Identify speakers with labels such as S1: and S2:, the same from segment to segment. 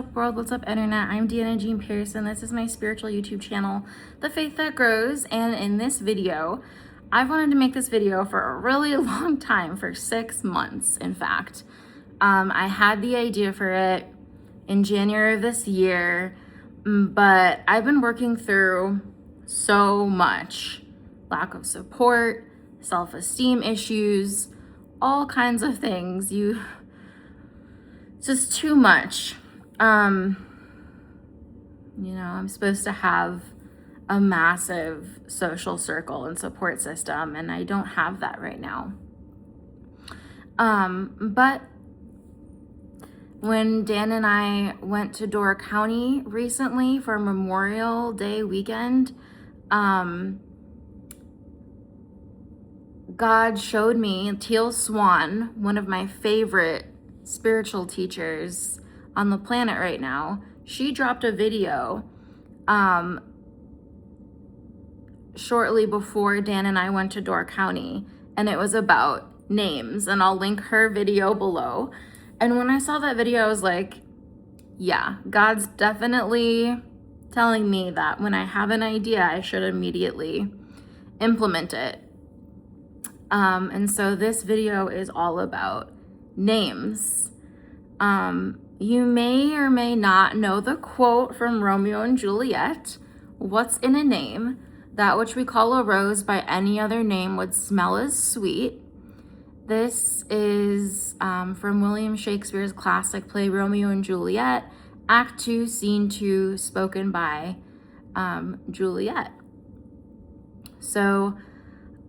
S1: World, what's up internet? I'm Deanna Jean Pierce and this is my spiritual YouTube channel, The Faith That Grows. And in this video, I've wanted to make this video for a really long time, for 6 months in fact. I had the idea for it in January of this year, but I've been working through so much lack of support, self-esteem issues, all kinds of things. Just too much. You know, I'm supposed to have a massive social circle and support system, and I don't have that right now. But when Dan and I went to Door County recently for Memorial Day weekend, God showed me Teal Swan, one of my favorite spiritual teachers on the planet right now. She dropped a video shortly before Dan and I went to Door County, and it was about names, and I'll link her video below. And when I saw that video, I was like, yeah, God's definitely telling me that when I have an idea, I should immediately implement it. And so this video is all about names. You may or may not know the quote from Romeo and Juliet, "What's in a name? That which we call a rose by any other name would smell as sweet." This is from William Shakespeare's classic play Romeo and Juliet, Act 2, Scene 2, spoken by Juliet. So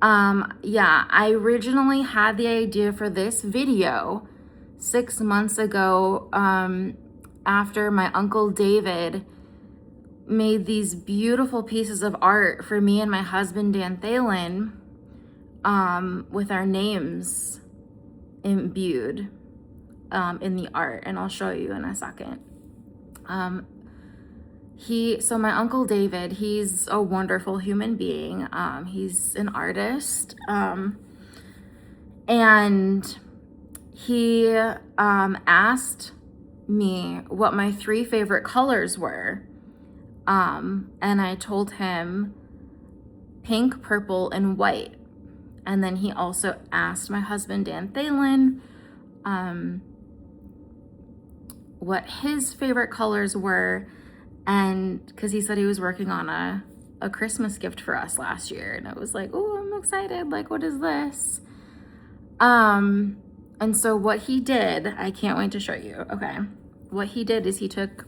S1: yeah, I originally had the idea for this video 6 months ago, after my Uncle David made these beautiful pieces of art for me and my husband Dan Thalen, with our names imbued in the art, and I'll show you in a second. So my Uncle David, he's a wonderful human being. He's an artist, and he asked me what my 3 favorite colors were, and I told him pink, purple, and white. And then he also asked my husband Dan Thalen what his favorite colors were, and because he said he was working on a Christmas gift for us last year, and I was like, oh, I'm excited, like, what is this? And so what he did, I can't wait to show you. Okay, what he did is he took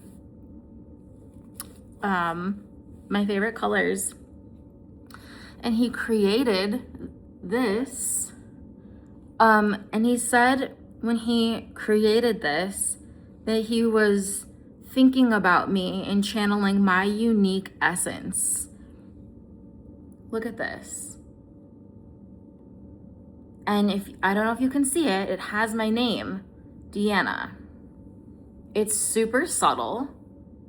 S1: my favorite colors and he created this. And he said when he created this that he was thinking about me and channeling my unique essence. Look at this. And I don't know if you can see it, it has my name, Deanna. It's super subtle.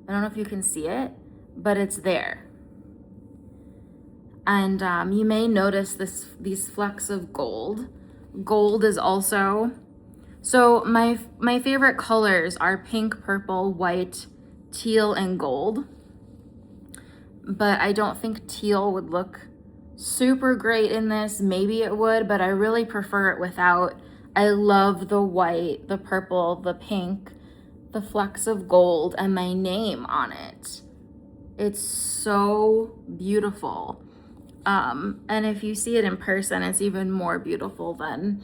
S1: I don't know if you can see it, but it's there. And you may notice these flecks of gold. Gold is also, so my favorite colors are pink, purple, white, teal, and gold. But I don't think teal would look super great in this. Maybe it would, but I really prefer it without. I love the white, the purple, the pink, the flecks of gold, and my name on it. It's so beautiful. And if you see it in person, it's even more beautiful than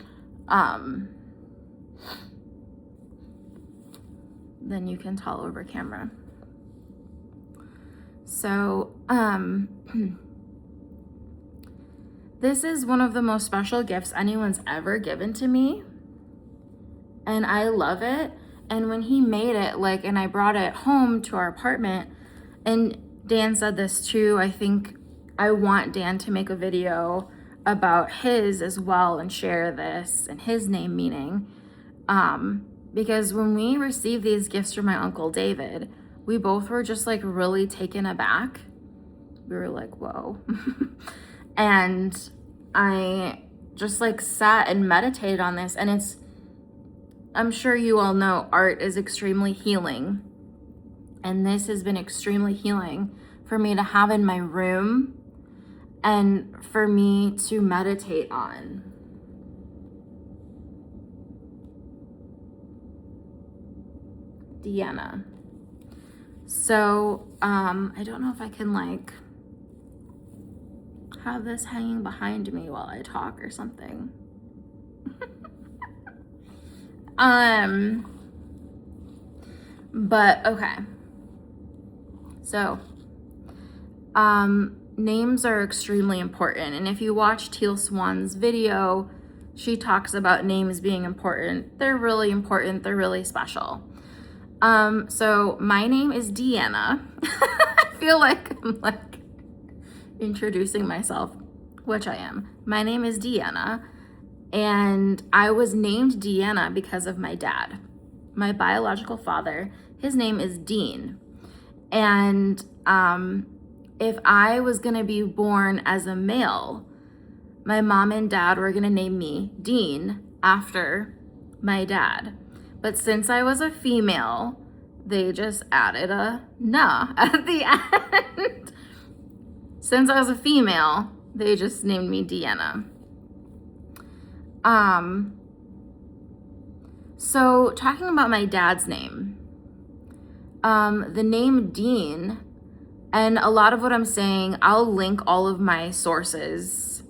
S1: you can tell over camera. So, this is one of the most special gifts anyone's ever given to me, and I love it. And when he made it, like, and I brought it home to our apartment, and Dan said this too, I think I want Dan to make a video about his as well and share this and his name meaning. Because when we received these gifts from my Uncle David, we both were just like really taken aback. We were like, whoa. And I just like sat and meditated on this, and I'm sure you all know art is extremely healing. And this has been extremely healing for me to have in my room and for me to meditate on. Deanna. So, I don't know if I can like have this hanging behind me while I talk or something. But okay. So, names are extremely important. And if you watch Teal Swan's video, she talks about names being important. They're really important. They're really special. So my name is Deanna. I feel like I'm like introducing myself, which I am. My name is Deanna, and I was named Deanna because of my dad. My biological father, his name is Dean. And if I was gonna be born as a male, my mom and dad were gonna name me Dean after my dad. But since I was a female, they just added a "na" at the end. Since I was a female, they just named me Deanna. So talking about my dad's name, the name Dean, and a lot of what I'm saying, I'll link all of my sources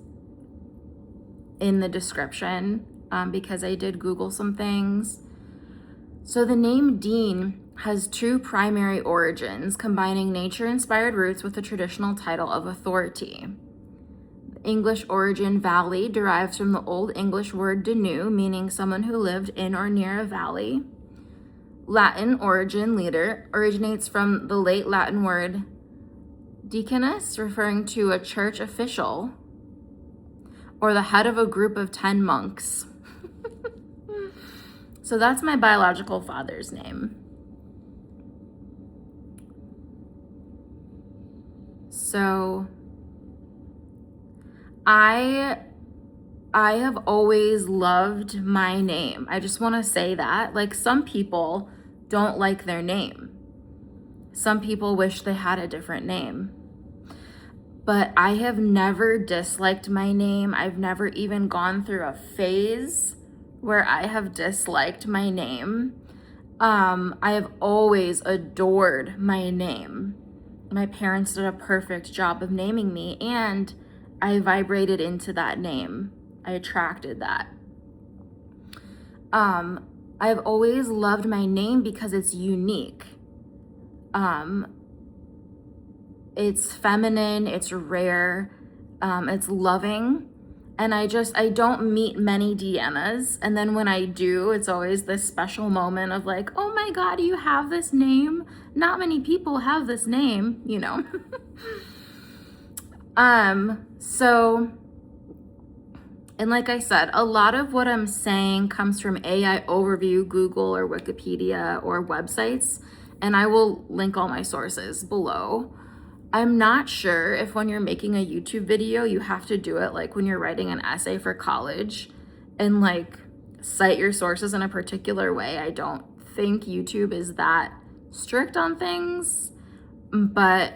S1: in the description because I did Google some things. So the name Dean has two primary origins, combining nature-inspired roots with the traditional title of authority. The English origin valley derives from the Old English word denu, meaning someone who lived in or near a valley. Latin origin leader originates from the late Latin word deaconus, referring to a church official or the head of a group of 10 monks. So that's my biological father's name. So I have always loved my name. I just want to say that. Like, some people don't like their name. Some people wish they had a different name. But I have never disliked my name. I've never even gone through a phase where I have disliked my name. I have always adored my name. My parents did a perfect job of naming me, and I vibrated into that name. I attracted that. I've always loved my name because it's unique. It's feminine, it's rare, it's loving. And I don't meet many Deannas. And then when I do, it's always this special moment of like, oh my God, you have this name? Not many people have this name, you know? So, and like I said, a lot of what I'm saying comes from AI Overview, Google, or Wikipedia, or websites. And I will link all my sources below. I'm not sure if when you're making a YouTube video, you have to do it like when you're writing an essay for college and like cite your sources in a particular way. I don't think YouTube is that strict on things, but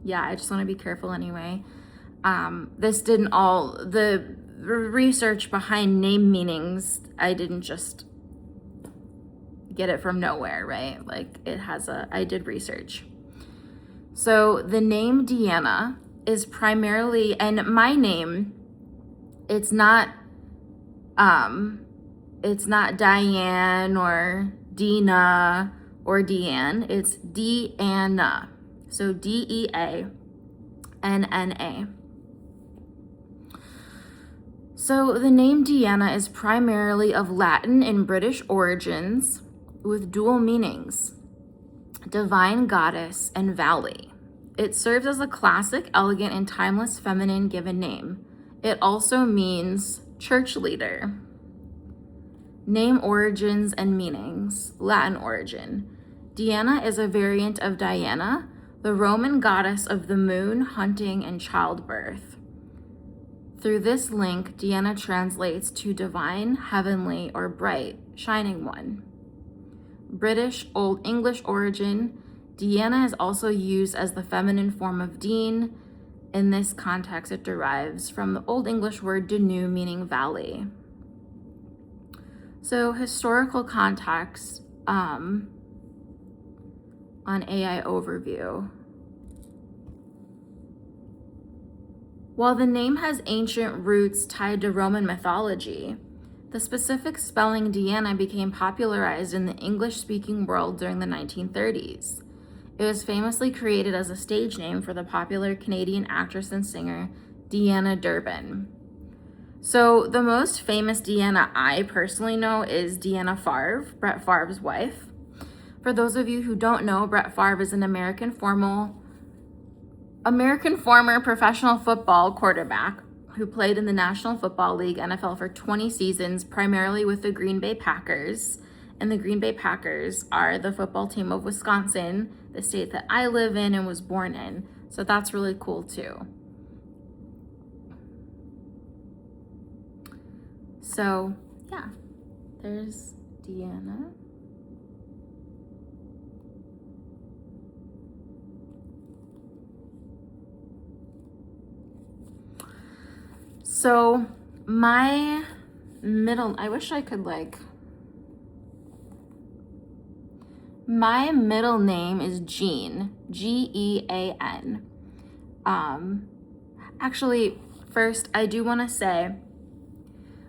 S1: yeah, I just want to be careful anyway. The research behind name meanings, I didn't just get it from nowhere, right? Like I did research. So the name Deanna is primarily, and my name, it's not Diane or Dina or Deanne, it's Deanna. So Deanna. So the name Deanna is primarily of Latin and British origins with dual meanings: divine goddess and valley. It serves as a classic, elegant, and timeless feminine given name. It also means church leader. Name origins and meanings. Latin origin. Deanna is a variant of Diana, the Roman goddess of the moon, hunting, and childbirth. Through this link, Deanna translates to divine, heavenly, or bright, shining one. British Old English origin. Deanna is also used as the feminine form of Dean. In this context, it derives from the Old English word Denu, meaning valley. So historical context on AI overview. While the name has ancient roots tied to Roman mythology, the specific spelling Deanna became popularized in the English-speaking world during the 1930s. It was famously created as a stage name for the popular Canadian actress and singer Deanna Durbin. So the most famous Deanna I personally know is Deanna Favre, Brett Favre's wife. For those of you who don't know, Brett Favre is an American former professional football quarterback who played in the National Football League, NFL, for 20 seasons, primarily with the Green Bay Packers. And the Green Bay Packers are the football team of Wisconsin, the state that I live in and was born in. So that's really cool too. So yeah, there's Deanna. So my middle name is Jean, Gean. Actually, first, I do want to say,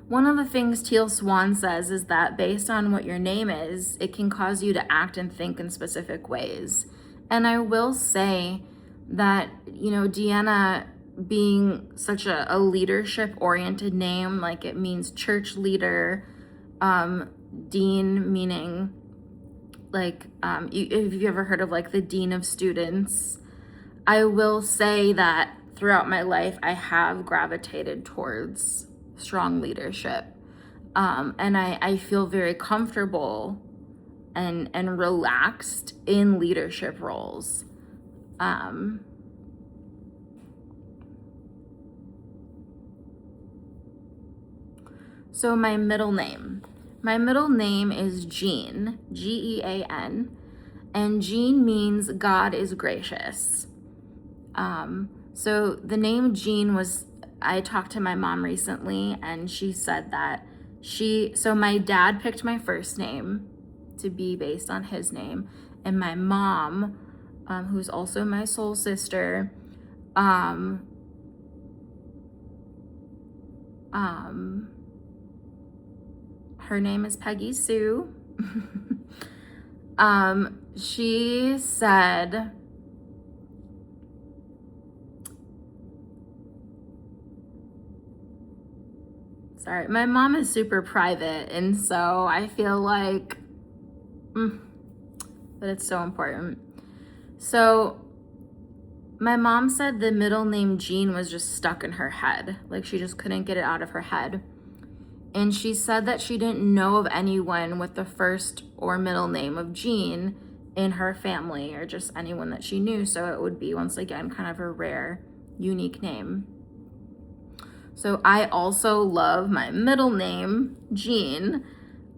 S1: one of the things Teal Swan says is that based on what your name is, it can cause you to act and think in specific ways. And I will say that, Deanna being such a leadership-oriented name, like it means church leader, dean meaning like, if you've ever heard of like the dean of students, I will say that throughout my life, I have gravitated towards strong leadership. And I feel very comfortable and relaxed in leadership roles. So my middle name is Jean, Gean, and Jean means God is gracious. So the name Jean I talked to my mom recently, and she said that so my dad picked my first name to be based on his name, and my mom, who's also my soul sister, her name is Peggy Sue. She said, sorry, my mom is super private, and so I feel like, but it's so important. So my mom said the middle name Jean was just stuck in her head. Like she just couldn't get it out of her head. And she said that she didn't know of anyone with the first or middle name of Jean in her family, or just anyone that she knew. So it would be, once again, kind of a rare, unique name. So I also love my middle name, Jean.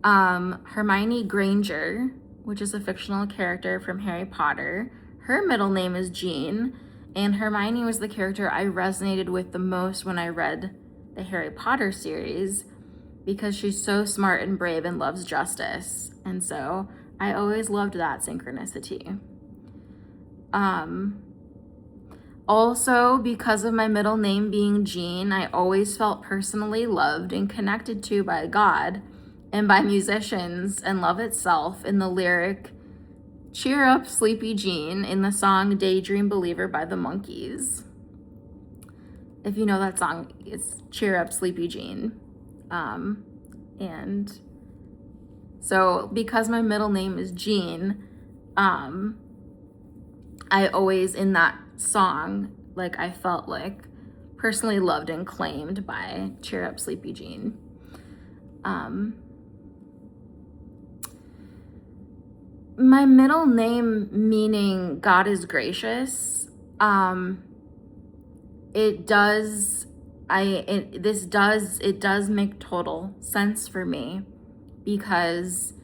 S1: Hermione Granger, which is a fictional character from Harry Potter, her middle name is Jean. And Hermione was the character I resonated with the most when I read the Harry Potter series, because she's so smart and brave and loves justice. And so I always loved that synchronicity. Also, because of my middle name being Jean, I always felt personally loved and connected to by God and by musicians and love itself in the lyric, "Cheer up, sleepy Jean," in the song Daydream Believer by the Monkees. If you know that song, it's "Cheer up, sleepy Jean." And so because my middle name is Jean, I always, in that song, like I felt like personally loved and claimed by "Cheer Up, Sleepy Jean." My middle name meaning God is gracious, it does make total sense for me, because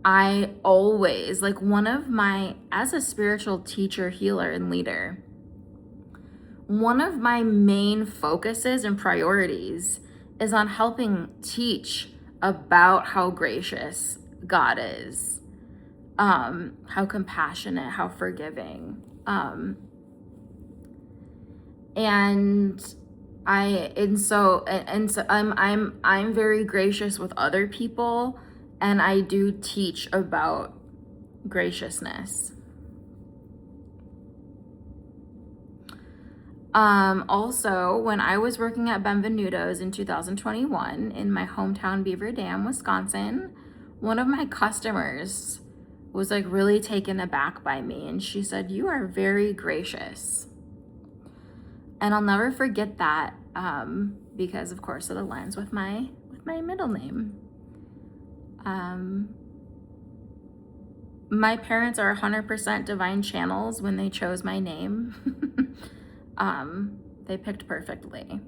S1: I always, like, as a spiritual teacher, healer, and leader, one of my main focuses and priorities is on helping teach about how gracious God is, how compassionate, how forgiving. So I'm very gracious with other people, and I do teach about graciousness. Also, when I was working at Benvenuto's in 2021 in my hometown, Beaver Dam, Wisconsin, one of my customers was like really taken aback by me, and she said, "You are very gracious." And I'll never forget that, because of course it aligns with my middle name. My parents are 100% divine channels when they chose my name. They picked perfectly.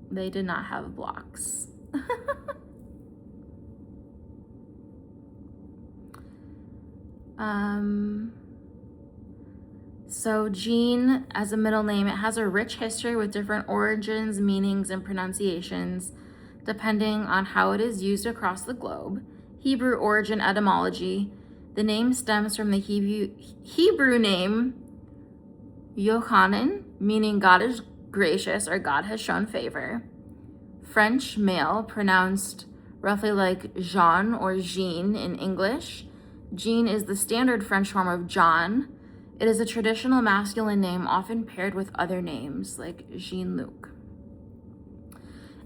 S1: They did not have blocks. So Jean, as a middle name, it has a rich history with different origins, meanings, and pronunciations, depending on how it is used across the globe. Hebrew origin etymology. The name stems from the Hebrew name Yochanan, meaning God is gracious or God has shown favor. French male, pronounced roughly like Jean or Jean in English. Jean is the standard French form of John. It is a traditional masculine name, often paired with other names like Jean-Luc.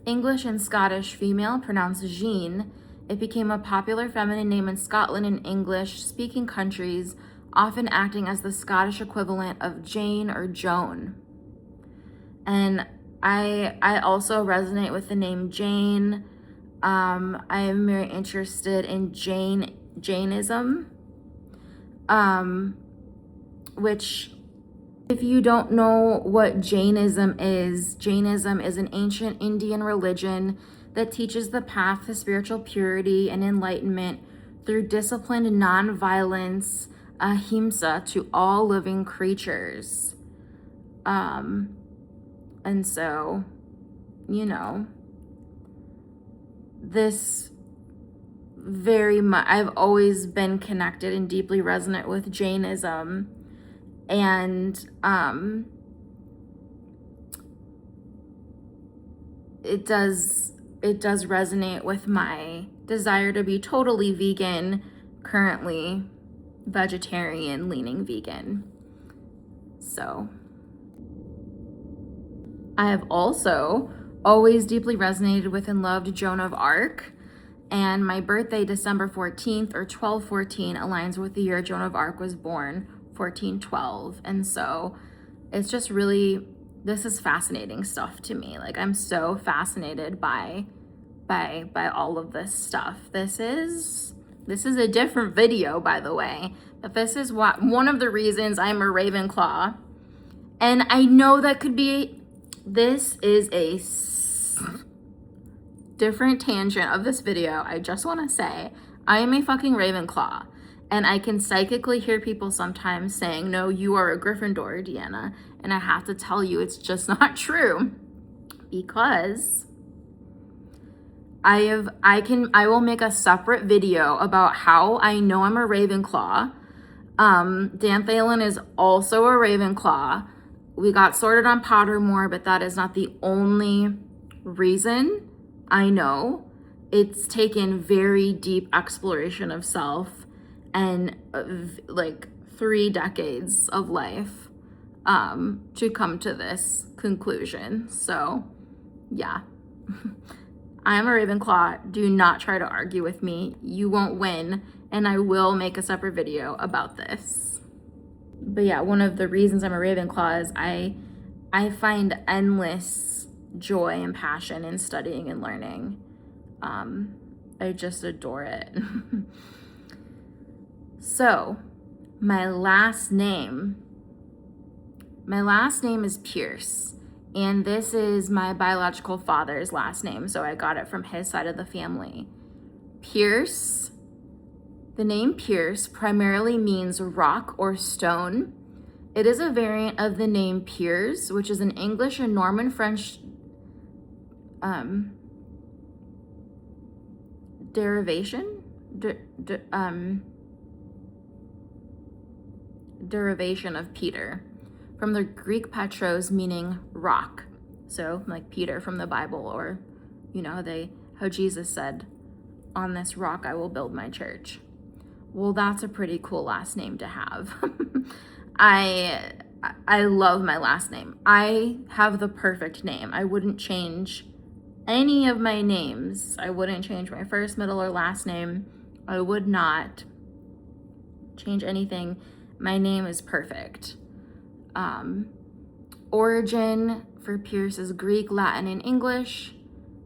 S1: English and Scottish female, pronounced Jean. It became a popular feminine name in Scotland and English-speaking countries, often acting as the Scottish equivalent of Jane or Joan. And I also resonate with the name Jane. I am very interested in Jainism, which, if you don't know what Jainism is an ancient Indian religion that teaches the path to spiritual purity and enlightenment through disciplined nonviolence, ahimsa, to all living creatures. And so, this very much, I've always been connected and deeply resonant with Jainism, and it does resonate with my desire to be totally vegan, currently vegetarian, leaning vegan. So I have also always deeply resonated with and loved Joan of Arc, and my birthday, December 14th or 1214, aligns with the year Joan of Arc was born, 1412. And so it's just really, this is fascinating stuff to me. Like, I'm so fascinated by all of this stuff. This is a different video, by the way, but this is one of the reasons I'm a Ravenclaw. And I know that this is a different tangent of this video. I just want to say I am a fucking Ravenclaw, and I can psychically hear people sometimes saying, "No, you are a Gryffindor, Deanna," and I have to tell you it's just not true, because I will make a separate video about how I know I'm a Ravenclaw. Dan Thalen is also a Ravenclaw. We got sorted on Pottermore, but that is not the only reason I know. It's taken very deep exploration of self and like 3 decades of life to come to this conclusion. So yeah, I am a Ravenclaw. Do not try to argue with me. You won't win, and I will make a separate video about this. But yeah, one of the reasons I'm a Ravenclaw is I find endless joy and passion in studying and learning. I just adore it. So, my last name is Pierce, and this is my biological father's last name, so I got it from his side of the family. Pierce The name Pierce primarily means rock or stone. It is a variant of the name Piers, which is an English and Norman French derivation of Peter, from the Greek Petros, meaning rock. So like Peter from the Bible, or how Jesus said, "On this rock I will build my church." Well, that's a pretty cool last name to have. I love my last name. I have the perfect name. I wouldn't change any of my names. I wouldn't change my first, middle, or last name. I would not change anything. My name is perfect. Origin for Pierce is Greek, Latin, and English,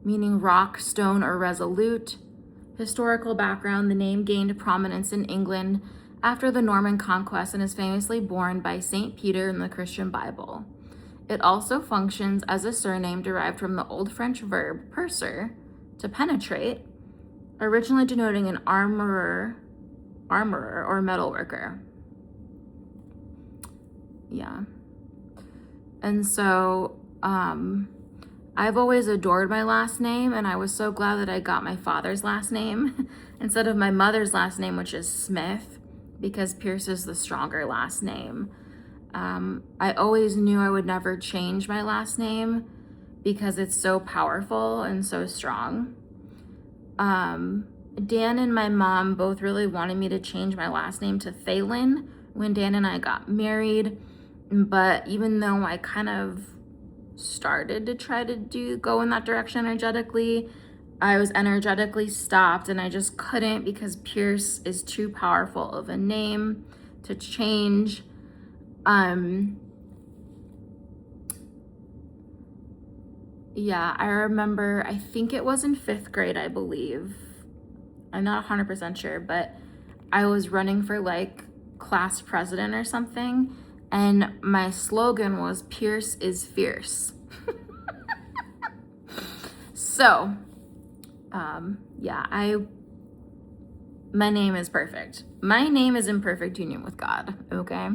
S1: meaning rock, stone, or resolute. Historical background: the name gained prominence in England after the Norman conquest and is famously borne by St. Peter in the Christian Bible. It also functions as a surname derived from the Old French verb percer, to penetrate, originally denoting an armorer or metalworker. Yeah. And so I've always adored my last name, and I was so glad that I got my father's last name instead of my mother's last name, which is Smith, because Pierce is the stronger last name. I always knew I would never change my last name because it's so powerful and so strong. Dan and my mom both really wanted me to change my last name to Thalen when Dan and I got married. But even though I kind of started to try to go in that direction energetically, I was energetically stopped, and I just couldn't, because Pierce is too powerful of a name to change. Yeah, I remember, I think it was in 5th grade, I believe. I'm not 100% sure, but I was running for like class president or something, and my slogan was "Pierce is fierce." So, my name is perfect. My name is in perfect union with God, okay?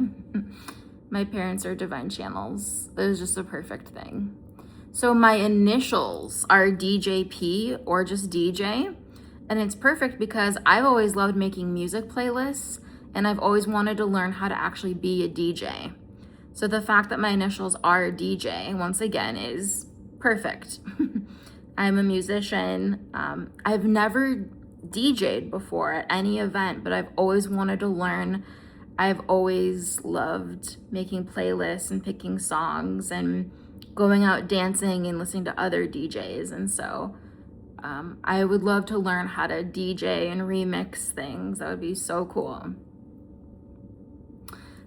S1: My parents are divine channels. It was just a perfect thing. So my initials are DJP, or just DJ, and it's perfect because I've always loved making music playlists, and I've always wanted to learn how to actually be a DJ. So the fact that my initials are DJ, once again, is perfect. I'm a musician. I've never DJ'd before at any event, but I've always wanted to learn. I've always loved making playlists and picking songs and going out dancing and listening to other DJs. And so I would love to learn how to DJ and remix things. That would be so cool.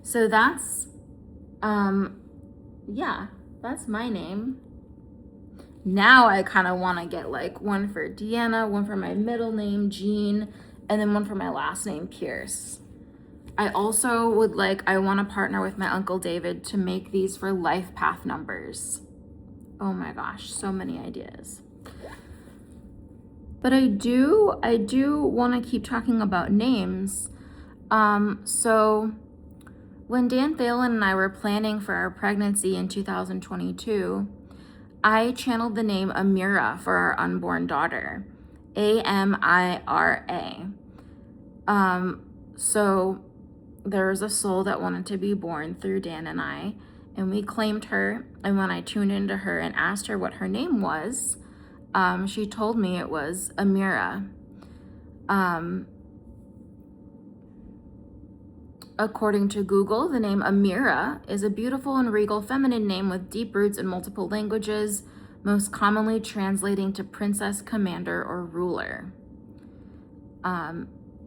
S1: So that's my name. Now I kind of want to get like one for Deanna, one for my middle name, Jean, and then one for my last name, Pierce. I also I want to partner with my Uncle David to make these for life path numbers. Oh my gosh, so many ideas. But I do want to keep talking about names. So when Dan Thalen and I were planning for our pregnancy in 2022, I channeled the name Amira for our unborn daughter, Amira. So there was a soul that wanted to be born through Dan and I, and we claimed her. And when I tuned into her and asked her what her name was, she told me it was Amira. According to Google, the name Amira is a beautiful and regal feminine name with deep roots in multiple languages, most commonly translating to princess, commander, or ruler.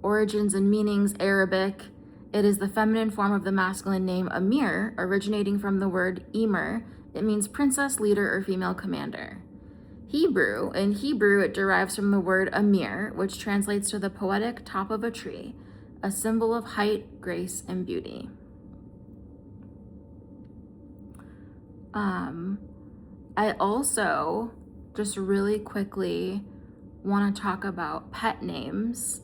S1: Origins and meanings: Arabic. It is the feminine form of the masculine name Amir, originating from the word Emer. It means princess, leader, or female commander. Hebrew. In Hebrew, it derives from the word Amir, which translates to the poetic top of a tree, a symbol of height, grace, and beauty. I also just really quickly want to talk about pet names.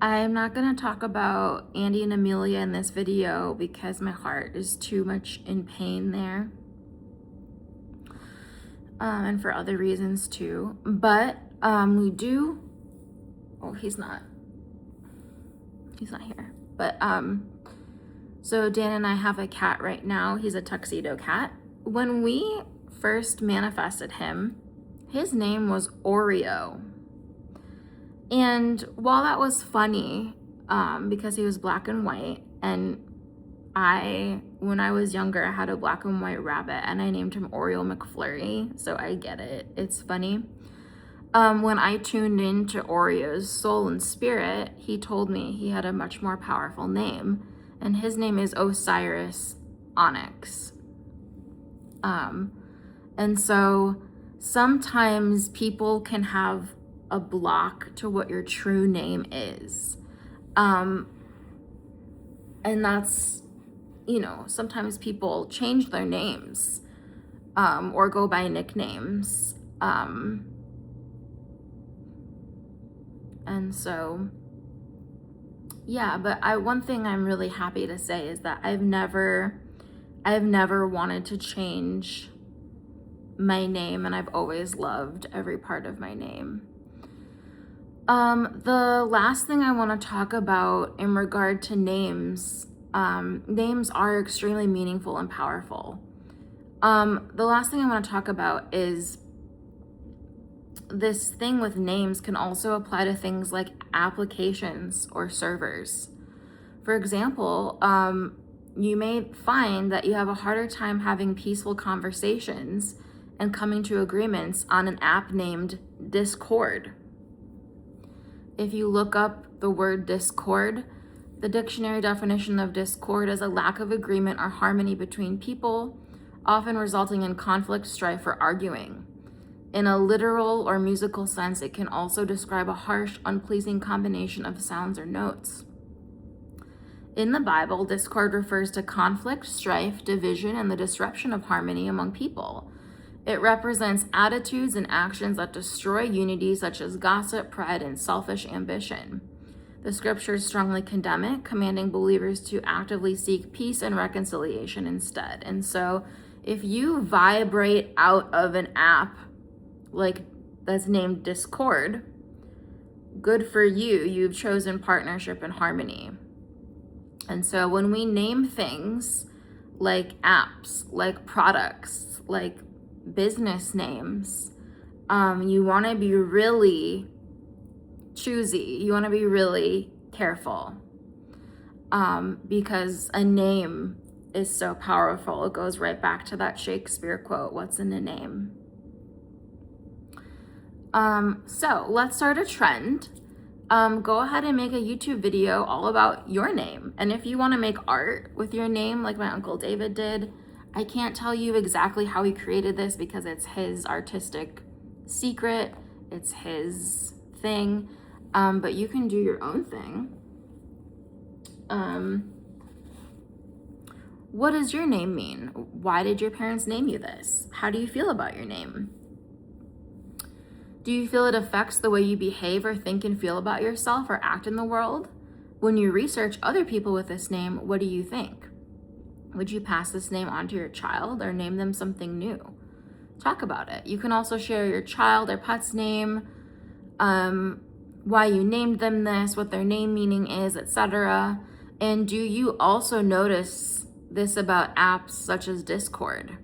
S1: I'm not going to talk about Andy and Amelia in this video because my heart is too much in pain there. And for other reasons too. But we do, oh, he's not here. But so Dan and I have a cat right now. He's a tuxedo cat. When we first manifested him, his name was Oreo. And while that was funny, because he was black and white, and when I was younger, I had a black and white rabbit and I named him Oreo McFlurry, so I get it. It's funny. When I tuned into Oreo's soul and spirit, he told me he had a much more powerful name, and his name is Osiris Onyx. And so sometimes people can have a block to what your true name is. And that's, sometimes people change their names, or go by nicknames. And so, yeah, but one thing I'm really happy to say is that I've never wanted to change my name, and I've always loved every part of my name. The last thing I want to talk about in regard to names, names are extremely meaningful and powerful. The last thing I want to talk about is this thing with names can also apply to things like applications or servers. For example, you may find that you have a harder time having peaceful conversations and coming to agreements on an app named Discord. If you look up the word discord, the dictionary definition of discord is a lack of agreement or harmony between people, often resulting in conflict, strife, or arguing. In a literal or musical sense, it can also describe a harsh, unpleasing combination of sounds or notes. In the Bible, discord refers to conflict, strife, division, and the disruption of harmony among people. It represents attitudes and actions that destroy unity, such as gossip, pride, and selfish ambition. The scriptures strongly condemn it, commanding believers to actively seek peace and reconciliation instead. And so if you vibrate out of an app like that's named Discord, good for you. You've chosen partnership and harmony. And so when we name things like apps, like products, like business names, you want to be really choosy. You want to be really careful, because a name is so powerful. It goes right back to that Shakespeare quote, "What's in a name?" So let's start a trend. Go ahead and make a YouTube video all about your name. And if you want to make art with your name, like my Uncle David did, I can't tell you exactly how he created this because it's his artistic secret. It's his thing. But you can do your own thing. What does your name mean? Why did your parents name you this? How do you feel about your name? Do you feel it affects the way you behave or think and feel about yourself or act in the world? When you research other people with this name, what do you think? Would you pass this name on to your child or name them something new? Talk about it. You can also share your child or pet's name, why you named them this, what their name meaning is, etc. And do you also notice this about apps such as Discord?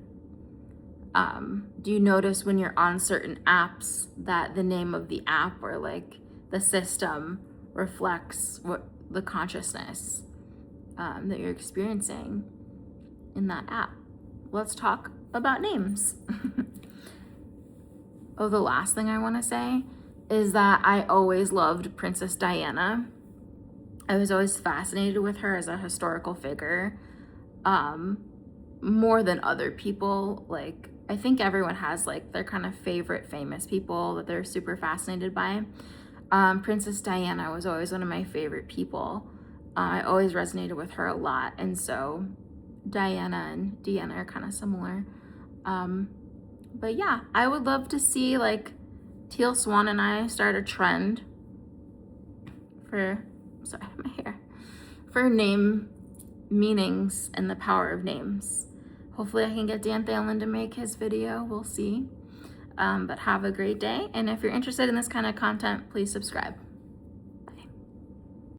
S1: Do you notice when you're on certain apps that the name of the app or like the system reflects what the consciousness that you're experiencing in that app? Let's talk about names. Oh, the last thing I want to say is that I always loved Princess Diana. I was always fascinated with her as a historical figure, more than other people. Like, I think everyone has like their kind of favorite famous people that they're super fascinated by. Princess Diana was always one of my favorite people. I always resonated with her a lot. And so Diana and Deanna are kind of similar. But yeah, I would love to see like Teal Swan and I start a trend for sorry, my hair, for name meanings and the power of names. Hopefully I can get Dan Thalen to make his video, we'll see. But have a great day, and if you're interested in this kind of content, please subscribe.